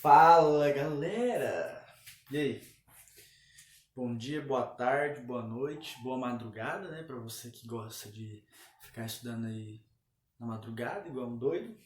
Fala galera! E aí? Bom dia, boa tarde, boa noite, boa madrugada, né? Pra você que gosta de ficar estudando aí na madrugada, igual um doido.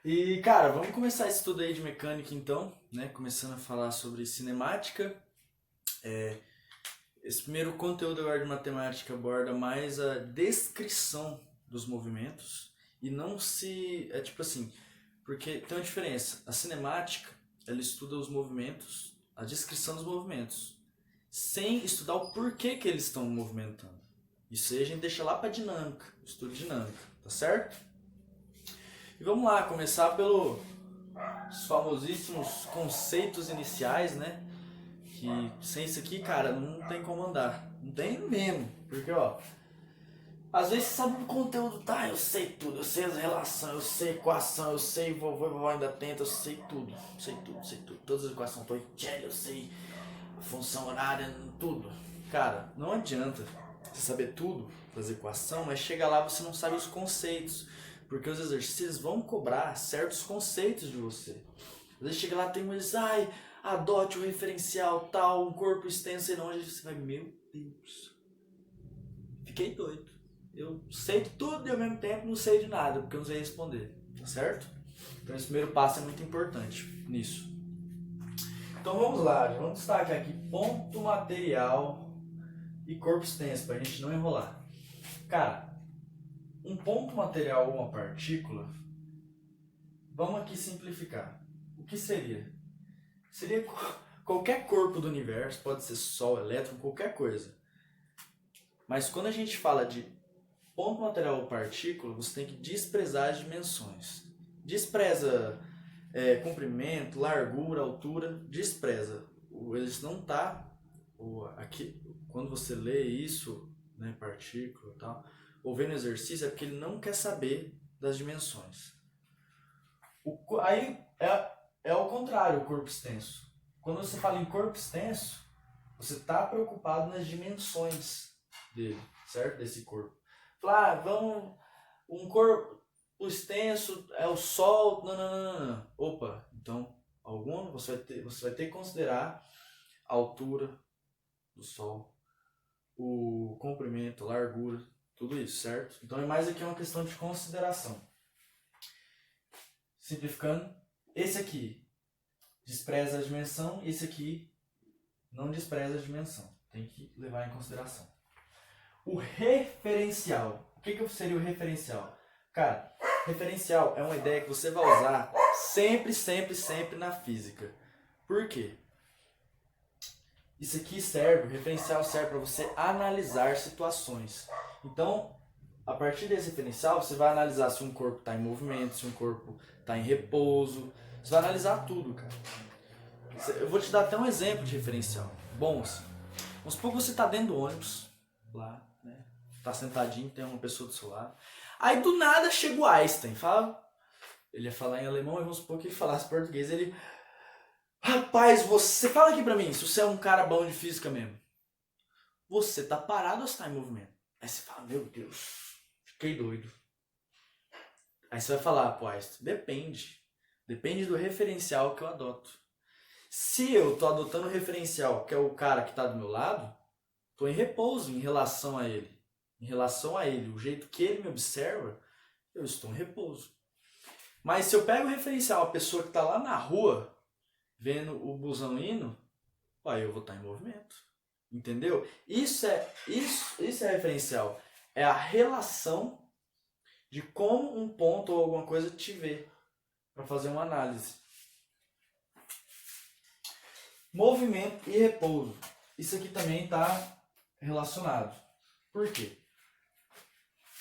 E cara, vamos começar esse estudo aí de mecânica então, né? Começando a falar sobre cinemática. Esse primeiro conteúdo agora de matemática aborda mais a descrição dos movimentos e não se. É tipo assim, porque tem uma diferença. A cinemática, ela estuda os movimentos, a descrição dos movimentos, sem estudar o porquê que eles estão movimentando. Isso aí a gente deixa lá para dinâmica, estudo de dinâmica, tá certo? E vamos lá, começar pelos famosíssimos conceitos iniciais, né? Que sem isso aqui, cara, não tem como andar. Não tem mesmo. Porque, ó, às vezes você sabe o conteúdo, tá? Eu sei tudo, eu sei as relações, eu sei equação, eu sei vovô e vovó ainda tenta, eu sei tudo. Sei tudo, sei tudo. Todas as equações Torricelli, eu sei a função horária, tudo. Cara, não adianta você saber tudo das equações, mas chega lá você não sabe os conceitos. Porque os exercícios vão cobrar certos conceitos de você. Às vezes chega lá tem um exercício, adote o referencial tal, um corpo extenso e não, você vai, meu Deus, fiquei doido. Eu sei de tudo e ao mesmo tempo não sei de nada, porque eu não sei responder, tá certo? Então esse primeiro passo é muito importante nisso. Então vamos lá, vamos destacar aqui ponto material e corpo extenso, pra gente não enrolar. Cara, um ponto material ou uma partícula, vamos aqui simplificar. O que seria? Seria qualquer corpo do universo, pode ser Sol, elétron, qualquer coisa. Mas quando a gente fala de ponto material ou partícula, você tem que desprezar as dimensões. Despreza comprimento, largura, altura, despreza. Eles não tá aqui quando você lê isso, né, partícula e tal, ou vendo exercício, é porque ele não quer saber das dimensões. Aí é ao contrário o corpo extenso. Quando você fala em corpo extenso, você está preocupado nas dimensões dele, certo? Desse corpo. Vamos, um corpo extenso é o Sol, não. Opa, então você vai ter que considerar a altura do Sol, o comprimento, a largura, tudo isso, certo? Então é mais aqui uma questão de consideração. Simplificando, esse aqui despreza a dimensão, esse aqui não despreza a dimensão. Tem que levar em consideração. O referencial. O que seria o referencial? Cara, referencial é uma ideia que você vai usar sempre na física. Por quê? Isso aqui o referencial serve para você analisar situações. Então, a partir desse referencial, você vai analisar se um corpo está em movimento, se um corpo está em repouso. Você vai analisar tudo, cara. Eu vou te dar até um exemplo de referencial. Bom, assim, vamos supor que você está dentro do ônibus, lá, né? Tá sentadinho, tem uma pessoa do seu lado. Aí do nada chega o Einstein, ele ia falar em alemão, e vamos supor que ele falasse português. Ele, rapaz, você fala aqui pra mim, se você é um cara bom de física mesmo, você tá parado ou você tá em movimento? Aí você fala, meu Deus, fiquei doido. Aí você vai falar, pô, Einstein, depende do referencial que eu adoto. Se eu tô adotando o referencial, que é o cara que tá do meu lado, tô em repouso em relação a ele. Em relação a ele, o jeito que ele me observa, eu estou em repouso. Mas se eu pego o referencial, a pessoa que está lá na rua, vendo o busão indo, aí eu vou estar em movimento. Entendeu? Isso é referencial. É a relação de como um ponto ou alguma coisa te vê para fazer uma análise. Movimento e repouso. Isso aqui também está relacionado. Por quê?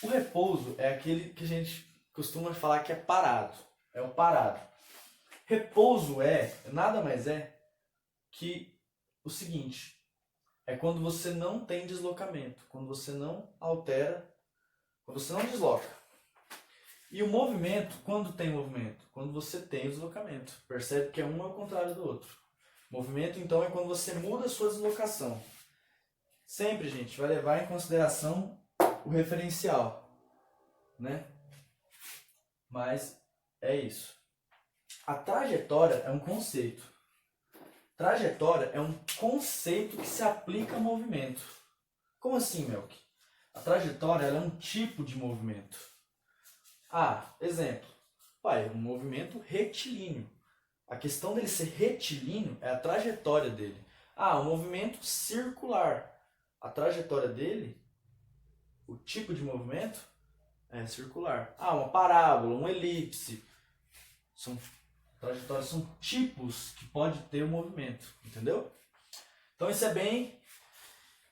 O repouso é aquele que a gente costuma falar que é parado. É o parado. Repouso nada mais é que o seguinte. É quando você não tem deslocamento. Quando você não altera. Quando você não desloca. E o movimento, quando tem movimento? Quando você tem o deslocamento. Percebe que um é o contrário do outro. Movimento, então, é quando você muda a sua deslocação. Sempre, gente, vai levar em consideração o referencial, né? Mas é isso. A trajetória é um conceito. Trajetória é um conceito que se aplica a movimento. Como assim, Melk? A trajetória ela é um tipo de movimento. Exemplo. Um movimento retilíneo. A questão dele ser retilíneo é a trajetória dele. Um movimento circular. A trajetória dele, o tipo de movimento, é circular. Uma parábola, uma elipse. Trajetórias são tipos que pode ter o movimento, entendeu? Então isso é bem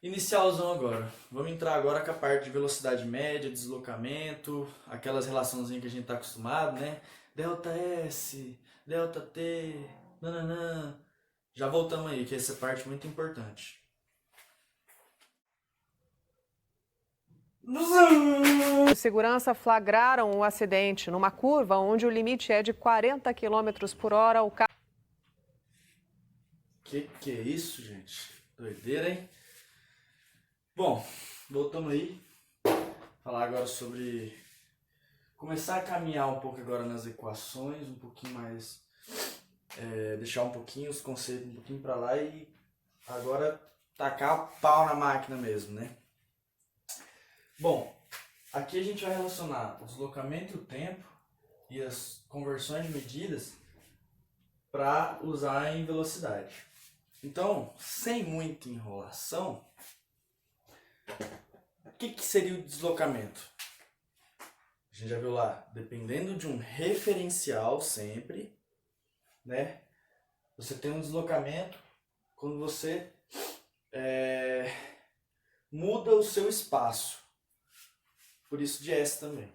inicialzão agora. Vamos entrar agora com a parte de velocidade média, deslocamento, aquelas relaçãozinhas que a gente está acostumado, né? Delta S, delta T, nananã. Já voltamos aí, que essa parte é muito importante. Os segurança flagraram o acidente numa curva onde o limite é de 40 km por hora. O carro... Que é isso, gente? Doideira, hein? Bom, voltamos aí. Falar agora sobre... Começar a caminhar um pouco agora nas equações, um pouquinho mais... deixar um pouquinho os conceitos um pouquinho para lá e agora tacar pau na máquina mesmo, né? Bom, aqui a gente vai relacionar o deslocamento e o tempo e as conversões de medidas para usar em velocidade. Então, sem muita enrolação, o que seria o deslocamento? A gente já viu lá, dependendo de um referencial sempre, né? Você tem um deslocamento quando você muda o seu espaço. Por isso de S também.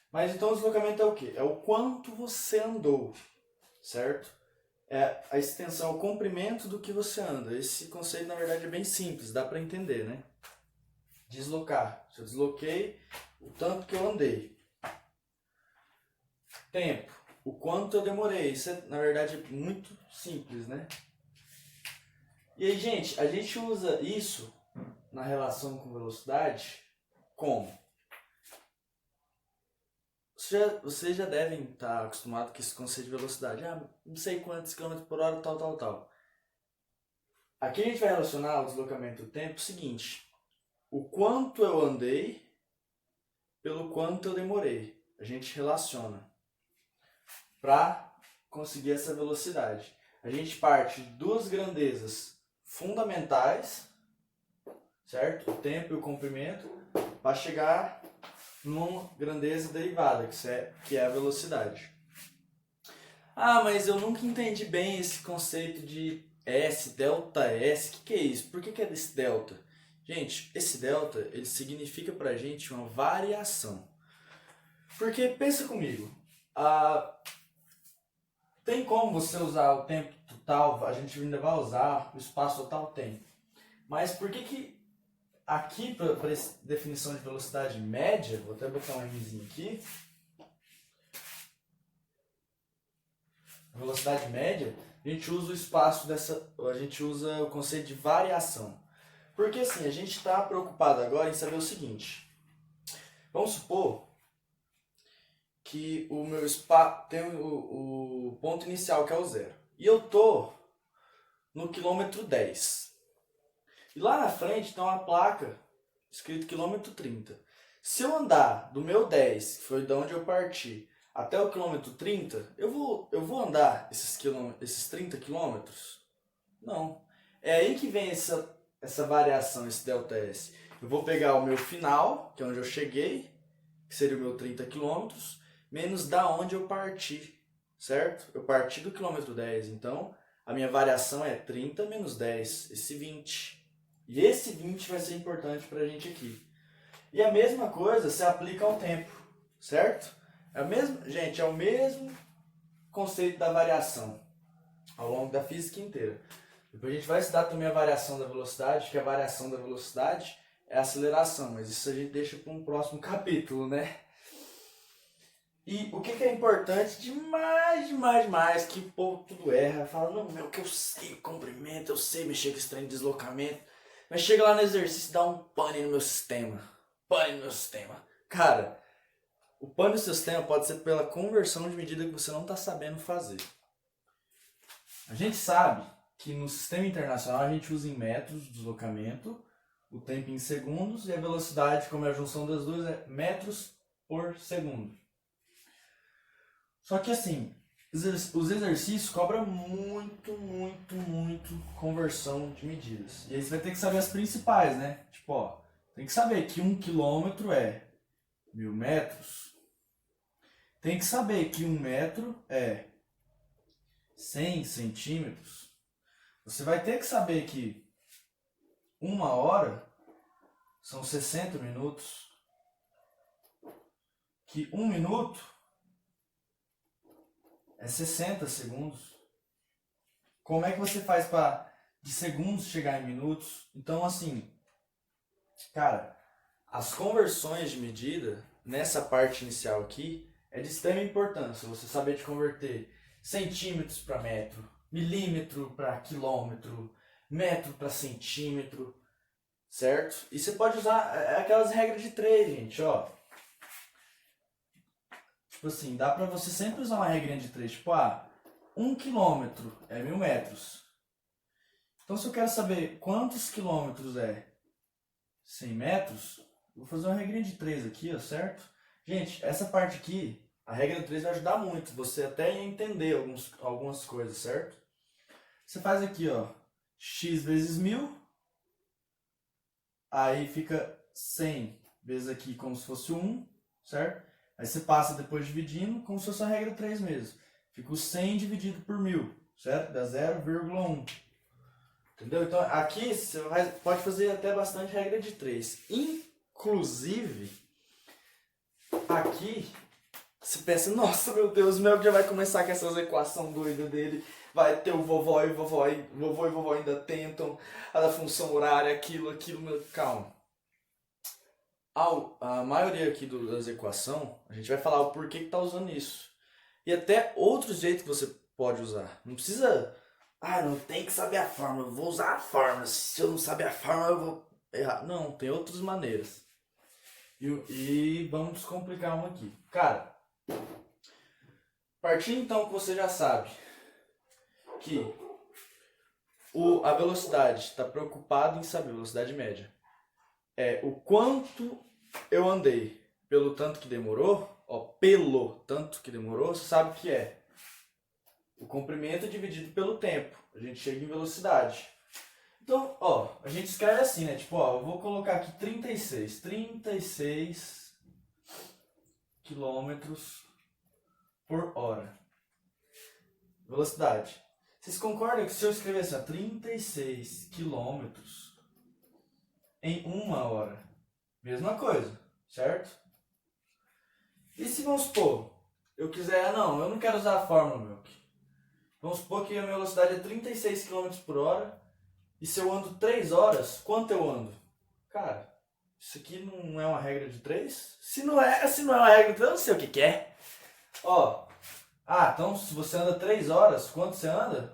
Mas então o deslocamento é o quê? É o quanto você andou, certo? É a extensão, o comprimento do que você anda. Esse conceito na verdade é bem simples, dá para entender, né? Deslocar. Se eu desloquei, o tanto que eu andei. Tempo. O quanto eu demorei. Isso é na verdade muito simples, né? E aí, gente, a gente usa isso na relação com velocidade como? Vocês já devem estar acostumados com esse conceito de velocidade. Não sei quantos quilômetros por hora, tal. Aqui a gente vai relacionar o deslocamento do tempo o seguinte. O quanto eu andei pelo quanto eu demorei. A gente relaciona para conseguir essa velocidade. A gente parte de duas grandezas fundamentais, certo? O tempo e o comprimento, para chegar numa grandeza derivada, que é a velocidade. Mas eu nunca entendi bem esse conceito de S, delta S. O que é isso? Por que é desse delta? Gente, esse delta ele significa pra gente uma variação. Porque, pensa comigo, tem como você usar o tempo total, a gente ainda vai usar, o espaço total tem. Mas por que aqui, para essa definição de velocidade média, vou até botar um Mzinho aqui, velocidade média, a gente usa o espaço a gente usa o conceito de variação. Porque assim, a gente está preocupado agora em saber o seguinte, vamos supor que o meu espaço tem o ponto inicial que é o zero, e eu tô no quilômetro 10. E lá na frente tem uma placa escrito quilômetro 30. Se eu andar do meu 10, que foi de onde eu parti, até o quilômetro 30, eu vou andar esses 30 quilômetros? Não. É aí que vem essa variação, esse delta S. Eu vou pegar o meu final, que é onde eu cheguei, que seria o meu 30 quilômetros, menos da onde eu parti, certo? Eu parti do quilômetro 10, então a minha variação é 30 menos 10, esse 20. E esse 20 vai ser importante para a gente aqui. E a mesma coisa se aplica ao tempo, certo? Gente, é o mesmo conceito da variação ao longo da física inteira. Depois a gente vai estudar também a variação da velocidade, que a variação da velocidade é a aceleração, mas isso a gente deixa para um próximo capítulo, né? E o que é importante demais, que o povo tudo erra, fala, não, meu, que eu sei o comprimento, eu sei mexer com esse trem de deslocamento, mas chega lá no exercício e dá um pane no meu sistema. Cara, O pane do sistema pode ser pela conversão de medida que você não está sabendo fazer. A gente sabe que no sistema internacional a gente usa em metros de deslocamento, o tempo em segundos e a velocidade, como é a junção das duas, é metros por segundo. Só que assim, os exercícios cobram muito conversão de medidas. E aí você vai ter que saber as principais, né? Tipo, ó, tem que saber que 1 quilômetro é 1000 metros. Tem que saber que 1 metro é 100 centímetros. Você vai ter que saber que 1 hora são 60 minutos. Que 1 minuto é 60 segundos. Como é que você faz para de segundos chegar em minutos? Então, assim, cara, as conversões de medida, nessa parte inicial aqui, é de extrema importância. Você saber de converter centímetros para metro, milímetro para quilômetro, metro para centímetro, certo? E você pode usar aquelas regras de 3, gente, ó. Tipo assim, dá pra você sempre usar uma regrinha de 3, tipo, 1 quilômetro é 1000 metros. Então se eu quero saber quantos quilômetros é 100 metros, vou fazer uma regrinha de 3 aqui, ó, certo? Gente, essa parte aqui, a regra de 3 vai ajudar muito, você até a entender algumas coisas, certo? Você faz aqui, ó, x vezes 1000, aí fica 100 vezes aqui como se fosse 1, certo? Aí você passa depois dividindo como se fosse a regra 3 mesmo. Fica o 100 dividido por 1000, certo? Dá 0,1. Entendeu? Então aqui você pode fazer até bastante regra de 3. Inclusive, aqui você pensa, nossa, meu Deus, o meu já vai começar com essas equações doidas dele. Vai ter o vovó e vovó ainda tentam a da função horária, aquilo, meu... Calma. A maioria aqui das equações, a gente vai falar o porquê que está usando isso. E até outros jeitos que você pode usar. Não precisa, não tem que saber a fórmula, eu vou usar a fórmula. Se eu não saber a fórmula, eu vou errar. Não, tem outras maneiras. E vamos descomplicar uma aqui. Cara, partindo então que você já sabe que a velocidade está preocupado em saber, velocidade média. É o quanto eu andei pelo tanto que demorou, você sabe que é o comprimento dividido pelo tempo. A gente chega em velocidade. Então, ó, a gente escreve assim, né? Tipo, ó, eu vou colocar aqui 36 quilômetros por hora. Velocidade. Vocês concordam que se eu escrever assim, ó, 36 quilômetros em 1 hora, mesma coisa, certo? E se vamos supor, eu quiser, eu não quero usar a fórmula, meu. Vamos supor que a minha velocidade é 36 km por hora, e se eu ando 3 horas, quanto eu ando? Cara, isso aqui não é uma regra de 3? Se não é uma regra de 3, eu não sei o que é. Ó, então se você anda 3 horas, quanto você anda?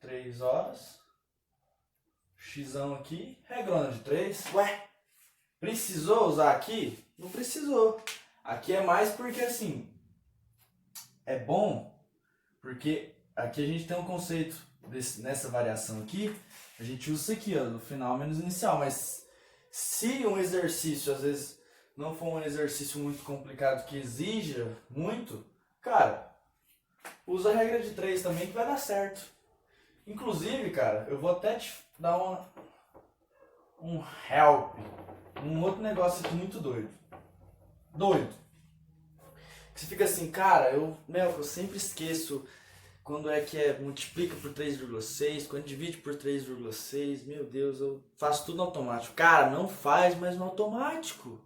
3 horas... Xão aqui, regrona de 3. Ué, precisou usar aqui? Não precisou. Aqui é mais porque assim, é bom, porque aqui a gente tem um conceito nessa variação aqui, a gente usa isso aqui, ó, no final menos inicial, mas se um exercício às vezes não for um exercício muito complicado que exija muito, cara, usa a regra de 3 também que vai dar certo. Inclusive, cara, eu vou até te dar um help, um outro negócio aqui muito doido. Você fica assim, cara, eu sempre esqueço quando é que multiplica por 3,6, quando divide por 3,6, meu Deus, eu faço tudo no automático. Cara, não faz, mas no automático.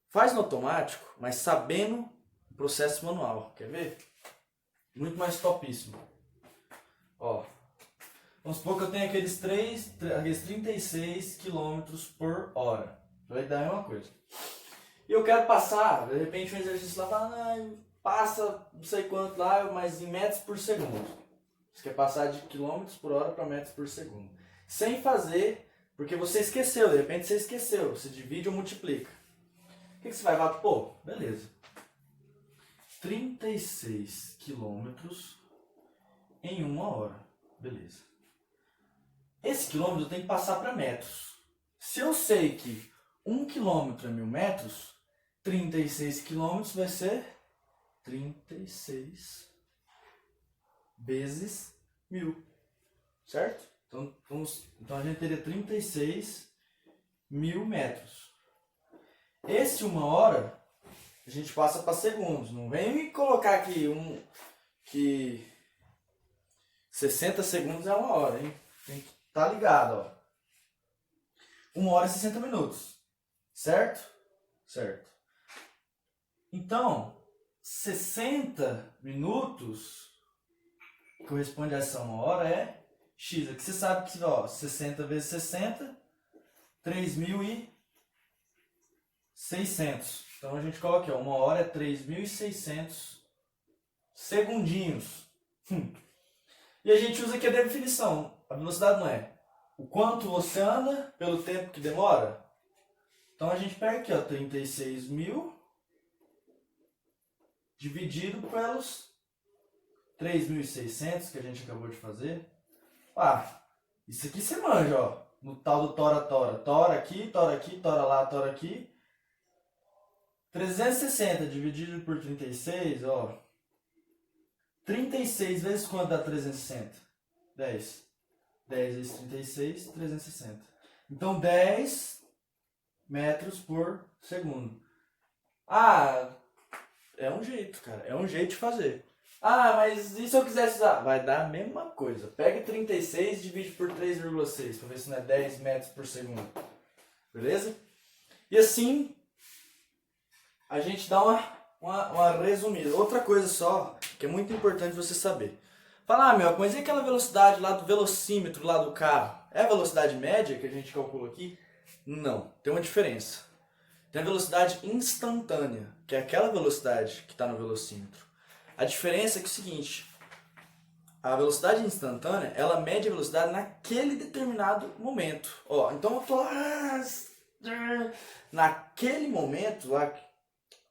Faz no automático, mas sabendo o processo manual, quer ver? Muito mais topíssimo. Ó, vamos supor que eu tenho aqueles 36 km por hora. Vai dar a mesma coisa. E eu quero passar, de repente, um exercício lá, passa não sei quanto lá, mas em metros por segundo. Você quer passar de quilômetros por hora para metros por segundo. Sem fazer, porque você esqueceu, de repente você esqueceu. Você divide ou multiplica. O que você vai falar? Pô, beleza. 36 quilômetros em 1 hora. Beleza. Esse quilômetro tem que passar para metros. Se eu sei que 1 quilômetro é 1000 metros, 36 quilômetros vai ser 36 vezes 1000. Certo? Então a gente teria 36.000 metros. Esse 1 hora, a gente passa para segundos. Não vem me colocar aqui que 60 segundos é 1 hora, hein? Tem que estar ligado, ó. 1 hora e 60 minutos. Certo? Certo. Então, 60 minutos corresponde a essa 1 hora é X. Aqui você sabe que, ó, 60 vezes 60, 3.600. Então a gente coloca aqui, ó, 1 hora é 3.600 segundinhos. E a gente usa aqui a definição. A velocidade não é o quanto você anda pelo tempo que demora. Então a gente pega aqui, ó, 36.000 dividido pelos 3.600 que a gente acabou de fazer. Ah, isso aqui você manja, ó. No tal do tora-tora. Tora aqui, tora lá, tora aqui. 360 dividido por 36, ó. 36 vezes quanto dá 360? 10. 10 vezes 36, 360. Então 10 metros por segundo. Ah, é um jeito, cara. É um jeito de fazer. Ah, mas e se eu quisesse usar? Vai dar a mesma coisa. Pega 36 e divide por 3,6 para ver se não é 10 metros por segundo. Beleza? E assim, a gente dá uma resumida. Outra coisa só, que é muito importante você saber. Fala, meu, mas e aquela velocidade lá do velocímetro lá do carro? É a velocidade média que a gente calculou aqui? Não, tem uma diferença. Tem a velocidade instantânea, que é aquela velocidade que está no velocímetro. A diferença é que é o seguinte, a velocidade instantânea, ela mede a velocidade naquele determinado momento. Ó, então eu tô lá, naquele momento, lá,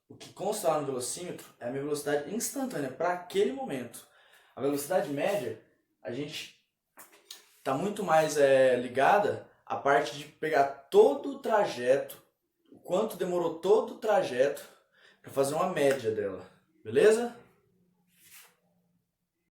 o que consta lá no velocímetro é a minha velocidade instantânea para aquele momento. A velocidade média, a gente está muito mais ligada à parte de pegar todo o trajeto, o quanto demorou todo o trajeto para fazer uma média dela, beleza?